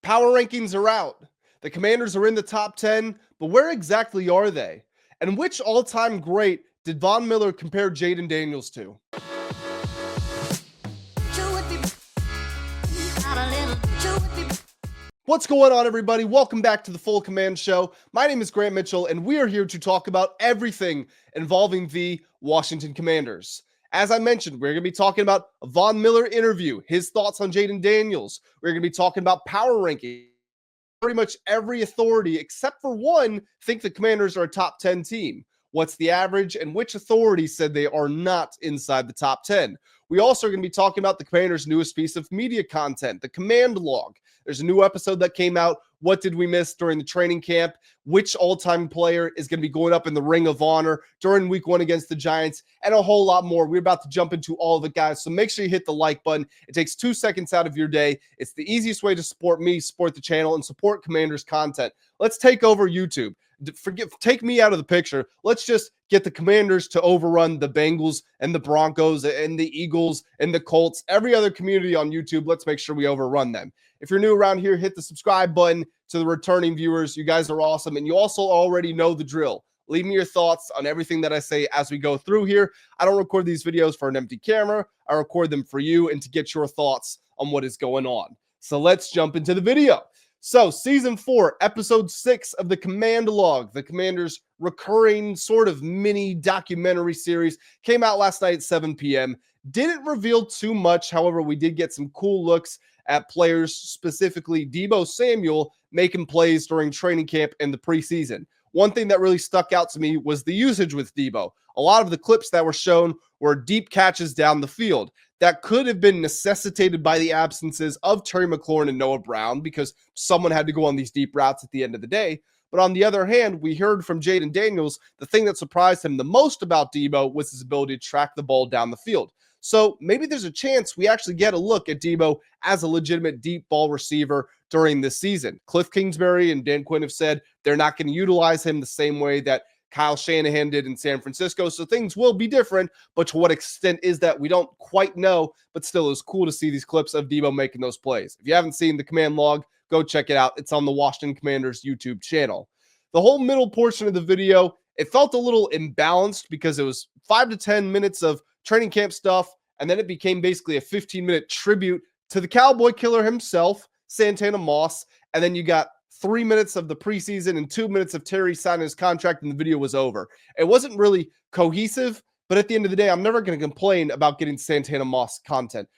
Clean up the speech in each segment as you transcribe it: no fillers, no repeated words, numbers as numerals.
Power rankings are out. The Commanders are in the top 10, but where exactly are they? And which all-time great did Von Miller compare Jayden Daniels to? What's going on, everybody? Welcome back to the Full Command Show. My name is Grant Mitchell, and we are here to talk about everything involving the Washington Commanders. As I mentioned, we're going to be talking about a Von Miller interview, his thoughts on Jayden Daniels. We're going to be talking about power ranking. Pretty much every authority, except for one, think the Commanders are a top 10 team. What's the average, and which authority said they are not inside the top 10? We also are going to be talking about the Commanders' newest piece of media content, the Command Log. There's a new episode that came out. What did we miss during the training camp? Which all-time player is going to be going up in the Ring of Honor during week 1 against the Giants? And a whole lot more. We're about to jump into all of it, guys. So make sure you hit the like button. It takes 2 seconds out of your day. It's the easiest way to support me, support the channel, and support Commanders content. Let's take over YouTube. Take me out of the picture. Let's just get the Commanders to overrun the Bengals and the Broncos and the Eagles and the Colts. Every other community on YouTube, let's make sure we overrun them. If you're new around here, hit the subscribe button. To the returning viewers, you guys are awesome, and you also already know the drill. Leave me your thoughts on everything that I say as we go through here. I don't record these videos for an empty camera. I record them for you and to get your thoughts on what is going on. So let's jump into the video. So season 4, episode 6 of the Command Log, the Commanders' recurring sort of mini documentary series, came out last night at 7 p.m. Didn't reveal too much. However, we did get some cool looks at players, specifically Deebo Samuel, making plays during training camp and the preseason. One thing that really stuck out to me was the usage with Deebo. A lot of the clips that were shown were deep catches down the field. That could have been necessitated by the absences of Terry McLaurin and Noah Brown because someone had to go on these deep routes at the end of the day. But on the other hand, we heard from Jayden Daniels, the thing that surprised him the most about Deebo was his ability to track the ball down the field. So maybe there's a chance we actually get a look at Deebo as a legitimate deep ball receiver during this season. Cliff Kingsbury and Dan Quinn have said they're not going to utilize him the same way that Kyle Shanahan did in San Francisco. So things will be different, but to what extent is that we don't quite know, but still it's cool to see these clips of Deebo making those plays. If you haven't seen the Command Log, go check it out. It's on the Washington Commanders YouTube channel. The whole middle portion of the video, it felt a little imbalanced because it was 5 to 10 minutes of training camp stuff, and then it became basically a 15-minute tribute to the Cowboy killer himself, Santana Moss, and then you got 3 minutes of the preseason and 2 minutes of Terry signing his contract, and the video was over. It wasn't really cohesive, but at the end of the day, I'm never going to complain about getting Santana Moss content.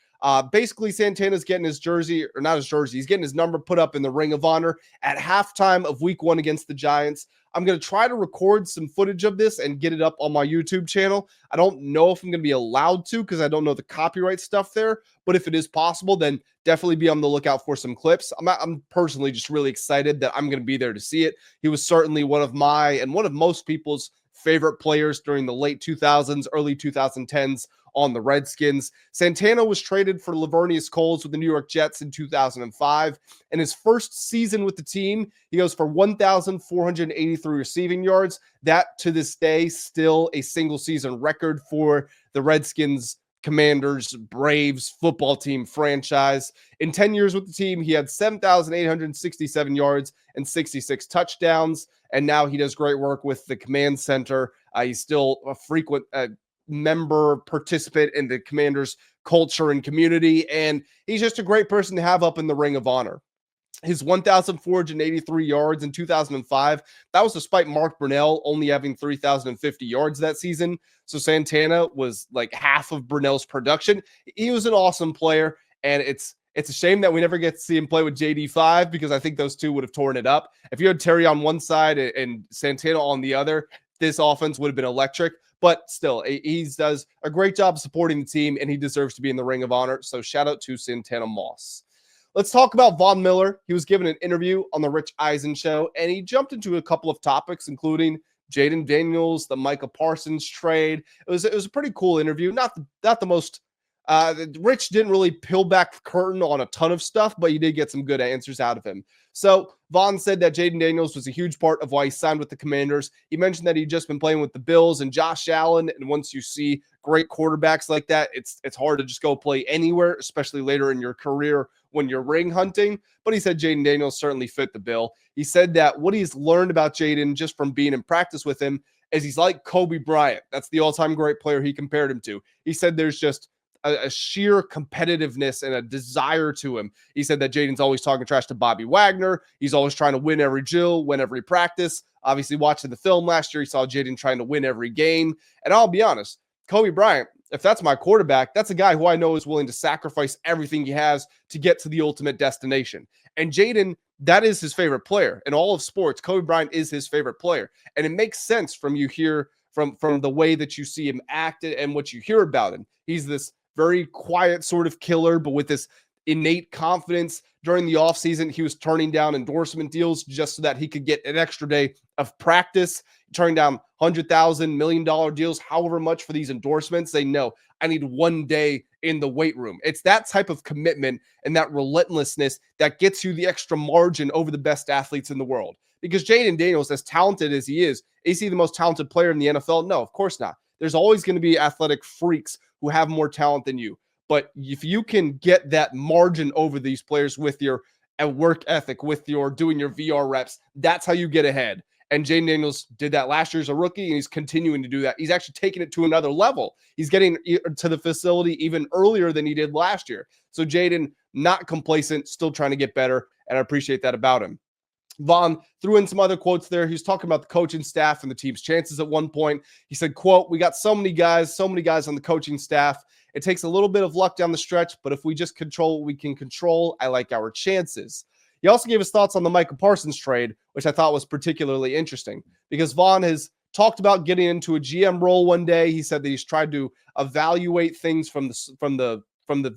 Basically, Santana's getting his jersey, or not his jersey, he's getting his number put up in the Ring of Honor at halftime of week 1 against the Giants. I'm going to try to record some footage of this and get it up on my YouTube channel. I don't know if I'm going to be allowed to because I don't know the copyright stuff there, but if it is possible, then definitely be on the lookout for some clips. I'm personally just really excited that I'm going to be there to see it. He was certainly one of my and one of most people's favorite players during the late 2000s, early 2010s on the Redskins. Santana was traded for Lavernius Coles with the New York Jets in 2005. In his first season with the team, he goes for 1,483 receiving yards. That, to this day, still a single season record for the Redskins, Commanders, Braves football team franchise. In 10 years with the team, he had 7,867 yards and 66 touchdowns. And now he does great work with the command center. He's still a frequent member, participant in the Commanders culture and community. And he's just a great person to have up in the Ring of Honor. His 1,483 yards in 2005, that was despite Mark Brunell only having 3,050 yards that season. So Santana was like half of Brunell's production. He was an awesome player, and it's a shame that we never get to see him play with JD5 because I think those two would have torn it up. If you had Terry on one side and Santana on the other, this offense would have been electric. But still, he does a great job supporting the team, and he deserves to be in the Ring of Honor. So shout out to Santana Moss. Let's talk about Von Miller. He was given an interview on the Rich Eisen show, and he jumped into a couple of topics, including Jayden Daniels, the Micah Parsons trade. It was a pretty cool interview. Not the most Rich didn't really peel back the curtain on a ton of stuff, but you did get some good answers out of him. So Vaughn said that Jayden Daniels was a huge part of why he signed with the Commanders. He mentioned that he'd just been playing with the Bills and Josh Allen. And once you see great quarterbacks like that, it's hard to just go play anywhere, especially later in your career when you're ring hunting. But he said Jayden Daniels certainly fit the bill. He said that what he's learned about Jayden just from being in practice with him is he's like Kobe Bryant. That's the all-time great player he compared him to. He said there's just a sheer competitiveness and a desire to him. He said that Jayden's always talking trash to Bobby Wagner. He's always trying to win every drill, win every practice. Obviously, watching the film last year, he saw Jayden trying to win every game. And I'll be honest, Kobe Bryant, if that's my quarterback, that's a guy who I know is willing to sacrifice everything he has to get to the ultimate destination. And Jayden, that is his favorite player. In all of sports, Kobe Bryant is his favorite player. And it makes sense from you hear from the way that you see him act and what you hear about him. He's this very quiet sort of killer, but with this innate confidence. During the offseason, he was turning down endorsement deals just so that he could get an extra day of practice, turning down $100,000, $1 million deals, however much for these endorsements. They know I need 1 day in the weight room. It's that type of commitment and that relentlessness that gets you the extra margin over the best athletes in the world. Because Jayden Daniels, as talented as he is he the most talented player in the NFL? No, of course not. There's always going to be athletic freaks who have more talent than you. But if you can get that margin over these players with your work ethic, with your doing your VR reps, that's how you get ahead. And Jayden Daniels did that last year as a rookie, and he's continuing to do that. He's actually taking it to another level. He's getting to the facility even earlier than he did last year. So Jayden, not complacent, still trying to get better, and I appreciate that about him. Vaughn threw in some other quotes there. He was talking about the coaching staff and the team's chances at one point. He said, quote, "We got so many guys on the coaching staff. It takes a little bit of luck down the stretch, but if we just control what we can control, I like our chances." He also gave his thoughts on the Micah Parsons trade, which I thought was particularly interesting because Vaughn has talked about getting into a GM role one day. He said that he's tried to evaluate things from the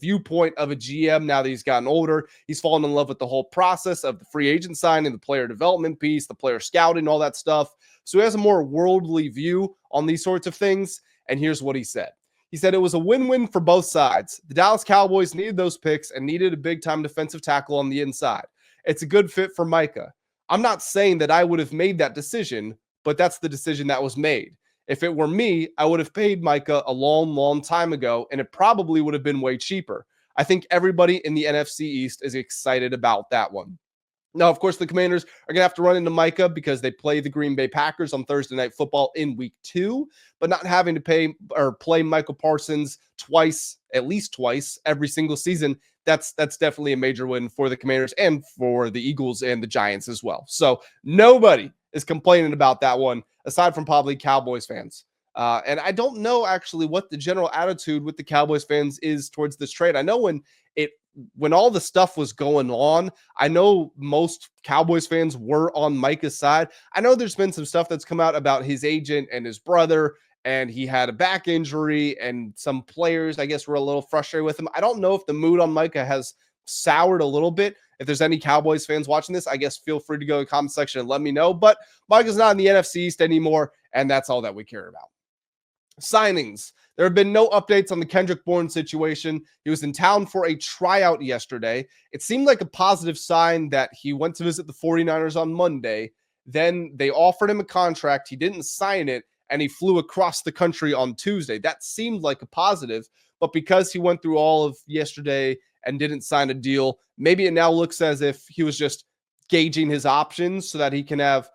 viewpoint of a GM now that he's gotten older. He's fallen in love with the whole process of the free agent signing, the player development piece, the player scouting, all that stuff. So he has a more worldly view on these sorts of things. And here's what he said. He said it was a win-win for both sides. The Dallas Cowboys needed those picks and needed a big-time defensive tackle on the inside. It's a good fit for Micah. I'm not saying that I would have made that decision, but that's the decision that was made. If it were me, I would have paid Micah a long, long time ago, and it probably would have been way cheaper. I think everybody in the NFC East is excited about that one. Now, of course, the Commanders are going to have to run into Micah because they play the Green Bay Packers on Thursday Night Football in Week 2, but not having to play Micah Parsons at least twice every single season, that's definitely a major win for the Commanders and for the Eagles and the Giants as well. So nobody is complaining about that one, aside from probably Cowboys fans. And I don't know actually what the general attitude with the Cowboys fans is towards this trade. I know when all the stuff was going on, I know most Cowboys fans were on Micah's side. I know there's been some stuff that's come out about his agent and his brother, and he had a back injury, and some players, I guess, were a little frustrated with him. I don't know if the mood on Micah has soured a little bit. If there's any Cowboys fans watching this, I guess feel free to go to the comment section and let me know. But Micah's not in the NFC East anymore, and that's all that we care about. Signings. There have been no updates on the Kendrick Bourne situation. He was in town for a tryout yesterday. It seemed like a positive sign that he went to visit the 49ers on Monday. Then they offered him a contract. He didn't sign it, and he flew across the country on Tuesday. That seemed like a positive, but because he went through all of yesterday and didn't sign a deal, maybe it now looks as if he was just gauging his options so that he can have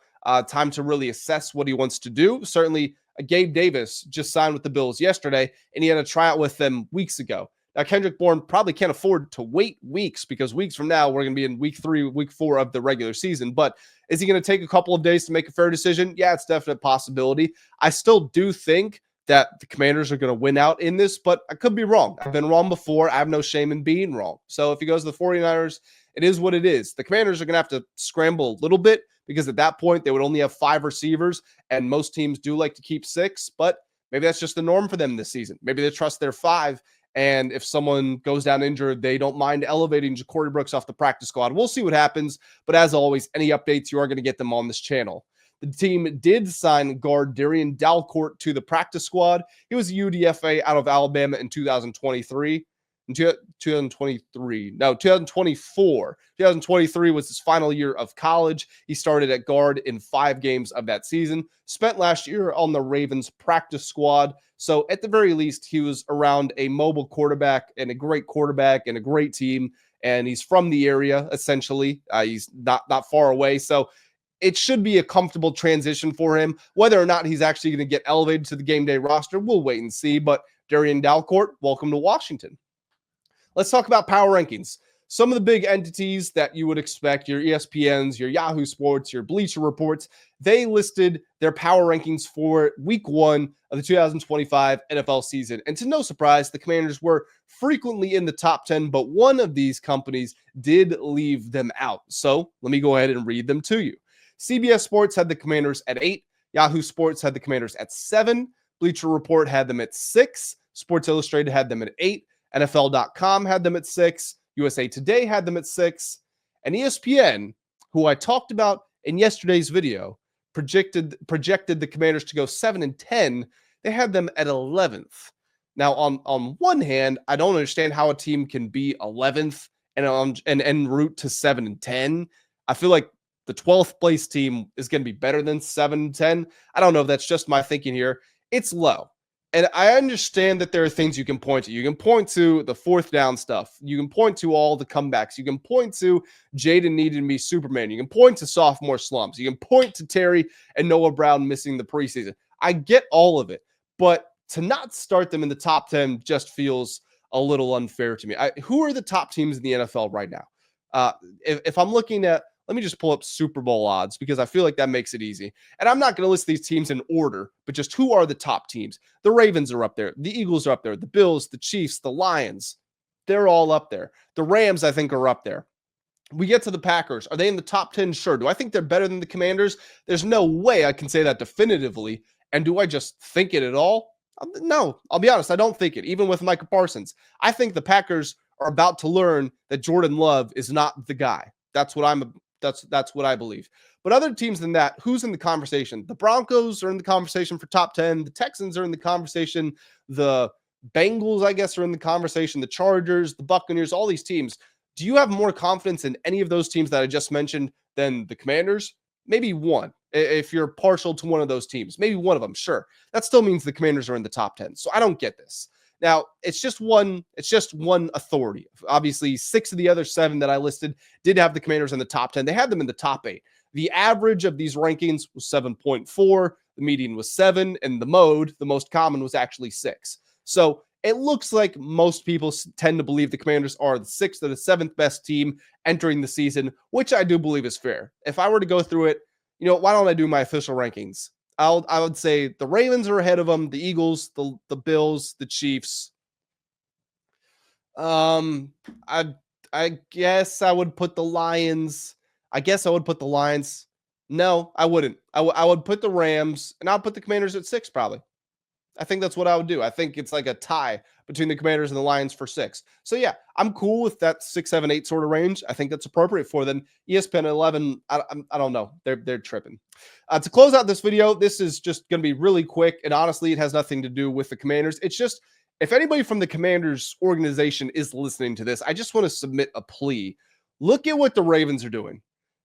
time to really assess what he wants to do. Certainly, Gabe Davis just signed with the Bills yesterday, and he had a tryout with them weeks ago. Now, Kendrick Bourne probably can't afford to wait weeks because weeks from now, we're going to be in week 3, week 4 of the regular season. But is he going to take a couple of days to make a fair decision? Yeah, it's a definite possibility. I still do think that the Commanders are going to win out in this, but I could be wrong. I've been wrong before. I have no shame in being wrong. So if he goes to the 49ers, it is what it is. The Commanders are going to have to scramble a little bit because at that point, they would only have 5 receivers, and most teams do like to keep 6, but maybe that's just the norm for them this season. Maybe they trust their 5, and if someone goes down injured, they don't mind elevating Ja'Cory Brooks off the practice squad. We'll see what happens, but as always, any updates, you are going to get them on this channel. The team did sign guard Jayden Daniels to the practice squad. He was a UDFA out of Alabama in 2023. In 2023, no, 2024. 2023 was his final year of college. He started at guard in 5 games of that season. Spent last year on the Ravens practice squad. So at the very least, he was around a mobile quarterback and a great team. And he's from the area, essentially. He's not far away. So it should be a comfortable transition for him. Whether or not he's actually going to get elevated to the game day roster, we'll wait and see. But Jayden Daniels, welcome to Washington. Let's talk about power rankings. Some of the big entities that you would expect, your ESPNs, your Yahoo Sports, your Bleacher Reports, they listed their power rankings for week 1 of the 2025 NFL season. And to no surprise, the Commanders were frequently in the top 10, but one of these companies did leave them out. So let me go ahead and read them to you. CBS Sports had the Commanders at 8. Yahoo Sports had the Commanders at 7. Bleacher Report had them at 6. Sports Illustrated had them at 8. NFL.com had them at 6. USA Today had them at 6. And ESPN, who I talked about in yesterday's video, projected the Commanders to go 7-10. They had them at 11th. Now, on one hand, I don't understand how a team can be 11th and en route to 7-10. I feel like the 12th place team is going to be better than 7-10. I don't know if that's just my thinking here. It's low. And I understand that there are things you can point to. You can point to the 4th down stuff. You can point to all the comebacks. You can point to Jayden needing to be Superman. You can point to sophomore slumps. You can point to Terry and Noah Brown missing the preseason. I get all of it. But to not start them in the top 10 just feels a little unfair to me. Who are the top teams in the NFL right now? If I'm looking at, let me just pull up Super Bowl odds because I feel like that makes it easy. And I'm not going to list these teams in order, but just who are the top teams? The Ravens are up there. The Eagles are up there. The Bills, the Chiefs, the Lions, they're all up there. The Rams, I think, are up there. We get to the Packers. Are they in the top 10? Sure. Do I think they're better than the Commanders? There's no way I can say that definitively. And do I just think it at all? No, I'll be honest. I don't think it, even with Micah Parsons. I think the Packers are about to learn that Jordan Love is not the guy. That's what I believe. But other teams than that, who's in the conversation? The Broncos are in the conversation for top 10. The Texans are in the conversation. The Bengals, I guess, are in the conversation. The Chargers, the Buccaneers, all these teams. Do you have more confidence in any of those teams that I just mentioned than the Commanders? Maybe one, if you're partial to one of those teams. Maybe one of them, sure. That still means the Commanders are in the top 10. So I don't get this. Now, it's just one authority. Obviously, 6 of the other 7 that I listed did have the Commanders in the top 10. They had them in the top 8. The average of these rankings was 7.4. The median was 7. And the most common, was actually 6. So it looks like most people tend to believe the Commanders are the 6th or the 7th best team entering the season, which I do believe is fair. If I were to go through it, why don't I do my official rankings? I would say the Ravens are ahead of them, the Eagles, the Bills, the Chiefs. I guess I would put the Lions. No, I wouldn't. I would put the Rams, and I'll put the Commanders at 6 probably. I think that's what I would do. I think it's like a tie between the Commanders and the Lions for 6. So yeah, I'm cool with that 6, 7, 8 sort of range. I think that's appropriate for them. ESPN 11, I don't know. They're tripping. To close out this video, this is just going to be really quick. And honestly, it has nothing to do with the Commanders. It's just, if anybody from the Commanders organization is listening to this, I just want to submit a plea. Look at what the Ravens are doing.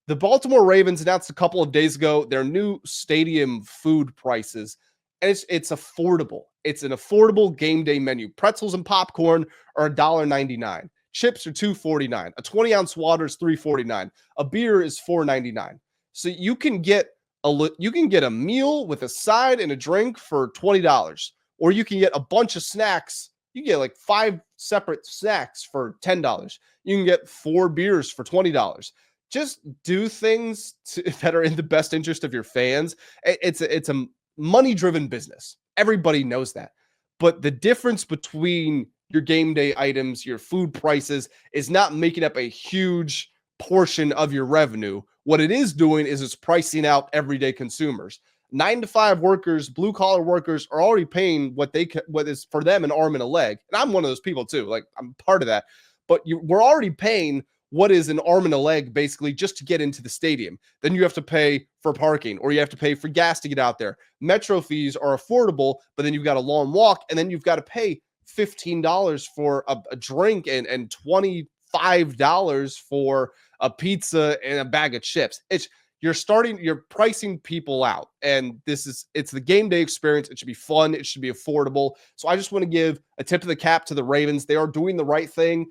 The Baltimore Ravens announced a couple of days ago their new stadium food prices. And it's affordable. It's an affordable game day menu. Pretzels and popcorn are $1.99. Chips are $2.49. A 20-ounce water is $3.49. A beer is $4.99. So you can get a meal with a side and a drink for $20, or you can get a bunch of snacks. You can get like 5 separate snacks for $10. You can get 4 beers for $20. Just do things that are in the best interest of your fans. It's a money-driven business. Everybody knows that. But the difference between your game day items, your food prices, is not making up a huge portion of your revenue. What it is doing is it's pricing out everyday consumers. 9-to-5 workers, blue-collar workers are already paying what is for them an arm and a leg. And I'm one of those people too. Like, I'm part of that. But we're already paying what is an arm and a leg basically just to get into the stadium. Then you have to pay for parking, or you have to pay for gas to get out there. Metro fees are affordable, but then you've got a long walk, and then you've got to pay $15 for a drink and $25 for a pizza and a bag of chips. You're pricing people out, and it's the game day experience. It should be fun. It should be affordable. So I just want to give a tip of the cap to the Ravens. They are doing the right thing.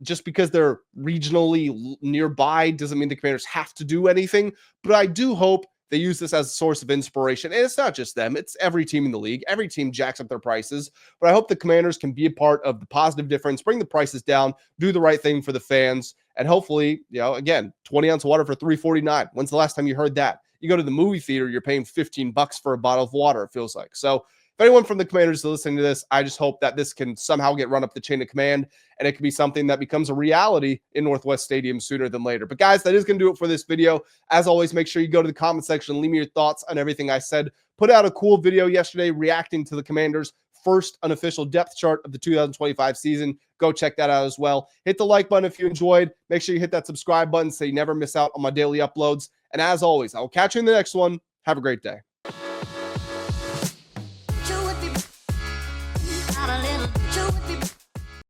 Just because they're regionally nearby doesn't mean the Commanders have to do anything, but I do hope they use this as a source of inspiration. And it's not just them. It's every team in the league. Every team jacks up their prices, but I hope the Commanders can be a part of the positive difference, bring the prices down, do the right thing for the fans, and hopefully, again, 20-ounce water for $3.49. When's the last time you heard that? You go to the movie theater, you're paying $15 for a bottle of water, it feels like. So if anyone from the Commanders is listening to this, I just hope that this can somehow get run up the chain of command, and it can be something that becomes a reality in Northwest Stadium sooner than later. But guys, that is going to do it for this video. As always, make sure you go to the comment section and leave me your thoughts on everything I said. Put out a cool video yesterday reacting to the Commanders' first unofficial depth chart of the 2025 season. Go check that out as well. Hit the like button if you enjoyed. Make sure you hit that subscribe button so you never miss out on my daily uploads. And as always, I will catch you in the next one. Have a great day.